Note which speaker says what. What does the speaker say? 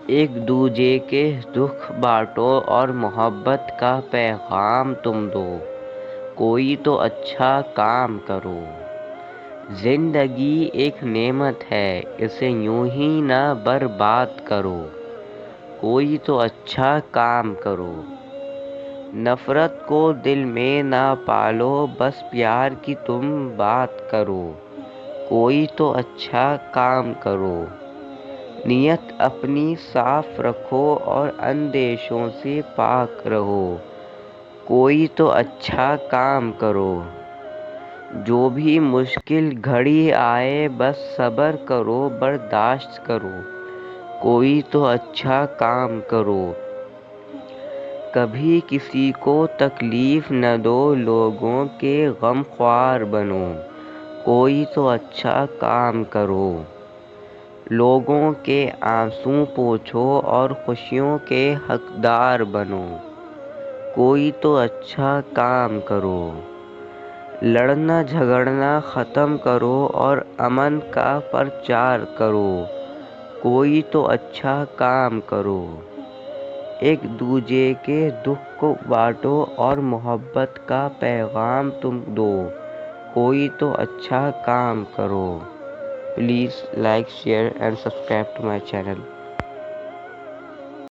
Speaker 1: ایک دوجے کے دکھ بانٹو اور محبت کا پیغام تم دو، کوئی تو اچھا کام کرو۔ زندگی ایک نعمت ہے، اسے یوں ہی نہ برباد کرو، کوئی تو اچھا کام کرو۔ نفرت کو دل میں نہ پالو، بس پیار کی تم بات کرو، کوئی تو اچھا کام کرو۔ نیت اپنی صاف رکھو اور اندیشوں سے پاک رہو، کوئی تو اچھا کام کرو۔ جو بھی مشکل گھڑی آئے بس صبر کرو، برداشت کرو، کوئی تو اچھا کام کرو۔ کبھی کسی کو تکلیف نہ دو، لوگوں کے غم خوار بنو، کوئی تو اچھا کام کرو۔ لوگوں کے آنسو پوچھو اور خوشیوں کے حقدار بنو، کوئی تو اچھا کام کرو۔ لڑنا جھگڑنا ختم کرو اور امن کا پرچار کرو، کوئی تو اچھا کام کرو۔ ایک دوجے کے دکھ کو بانٹو اور محبت کا پیغام تم دو، کوئی تو اچھا کام کرو۔ Please like, share and subscribe to my channel.